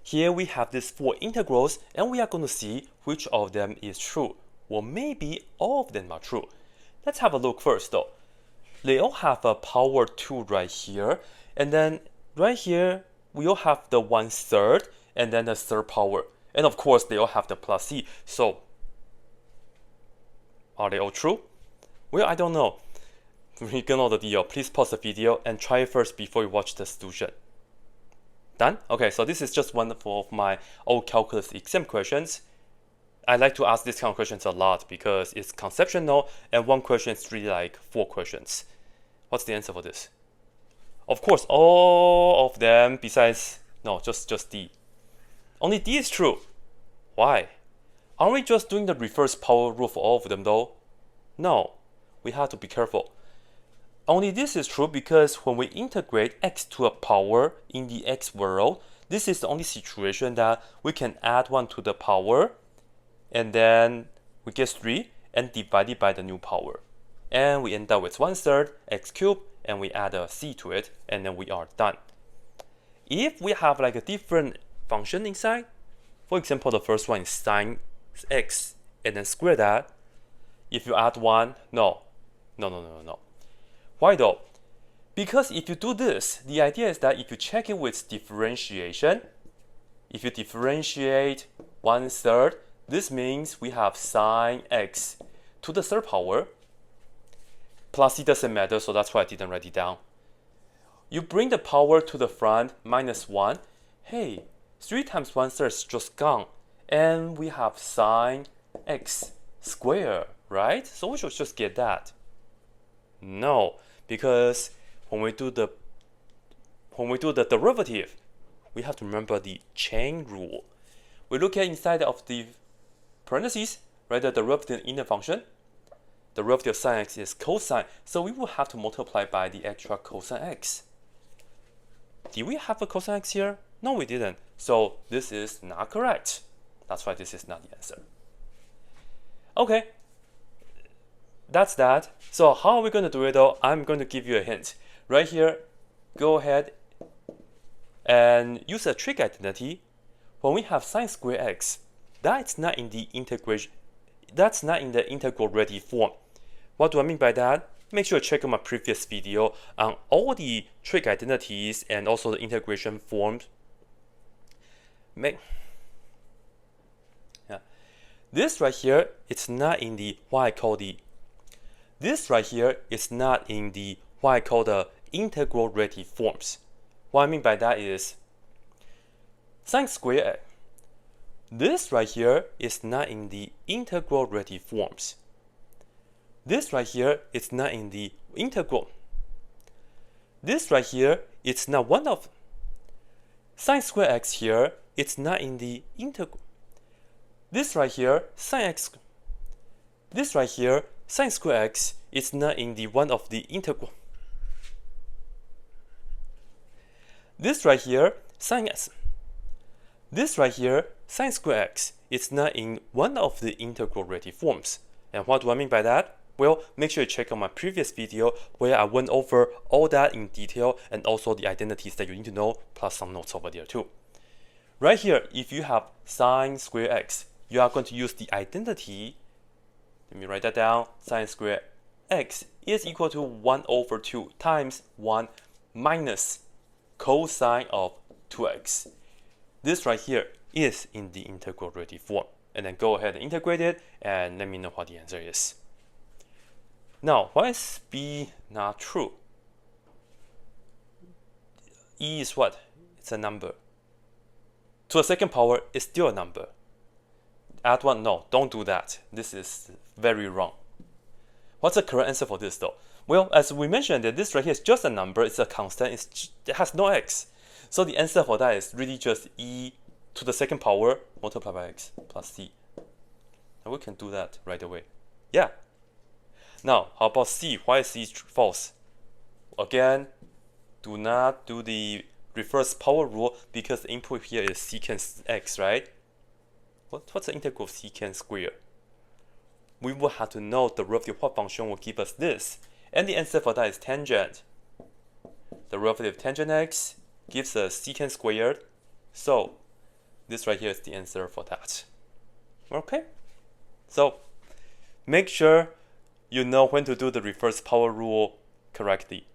Here we have these 4 integrals, and we are going to see which of them is true. Or maybe all of them are true. Let's have a look first though. They all have a power 2 right here, and then right here we all have the 1/3 and then the third power, and of course they all have the plus c. So are they all true? Well, I don't know. You know the deal. Please pause the video and try it first before you watch the solution. Done? Okay, so this is just one of my old calculus exam questions. I like to ask this kind of questions a lot because it's conceptual, and one question is really like 4 questions. What's the answer for this? Of course, all of them besides, no, just D. Only D is true. Why? Aren't we just doing the reverse power rule for all of them though? No, we have to be careful. Only this is true because when we integrate x to a power in the x world, this is the only situation that we can add 1 to the power, and then we get 3 and divide it by the new power. And we end up with 1/3 x cubed, and we add a c to it, and then we are done. If we have like a different function inside, for example, the first one is sine x, and then square that. If you add 1, no. Why though? Because if you do this, the idea is that if you check it with differentiation, if you differentiate 1/3, this means we have sine x to the third power. Plus c doesn't matter, so that's why I didn't write it down. You bring the power to the front, minus 1. Hey, 3 times 1/3 is just gone. And we have sine x squared, right? So we should just get that. No, because when we do the derivative, we have to remember the chain rule. We look at inside of the parentheses, right? The derivative in the function. Derivative of sine x is cosine, so we will have to multiply by the extra cosine x. Did we have a cosine x here? No, we didn't. So this is not correct. That's why this is not the answer. Okay, that's that. So how are we going to do it though? I'm going to give you a hint. Right here, go ahead and use a trig identity. When we have sine squared x, that's not in the integration. That's not in the integral ready form. What do I mean by that? Make sure to check out my previous video on all the trig identities and also the integration forms. This right here, it's not in the what I call the. This right here is not in the what I call the integral ready forms. What I mean by that is sine squared x. This right here is not in the integral ready forms. This right here is not in the integral. This right here, it's not one of sine squared x here, it's not in the integral. This right here, sine x. This right here, sine squared x, it's not in the one of the integral. This right here, sine x. This right here, sine squared x, it's not in one of the integral ready forms. And what do I mean by that? Well, make sure you check out my previous video where I went over all that in detail and also the identities that you need to know, plus some notes over there too. Right here, if you have sine squared x, you are going to use the identity. Let me write that down. Sine squared x is equal to 1/2 times 1 minus cosine of 2x. This right here is in the integral ready form. And then go ahead and integrate it and let me know what the answer is. Now, why is B not true? E is what? It's a number. To a second power, it's still a number. Add 1, no, don't do that. This is very wrong. What's the correct answer for this though? Well, as we mentioned, that this right here is just a number, it's a constant, it has no x. So the answer for that is really just e to the second power multiplied by x plus c. And we can do that right away. Yeah. Now, how about c? Why is c false? Again, do not do the reverse power rule because the input here is secant x, right? What's the integral of secant squared? We will have to know the derivative of what function will give us this. And the answer for that is tangent. The derivative of tangent x gives us secant squared. So, this right here is the answer for that. Okay, so make sure you know when to do the reverse power rule correctly.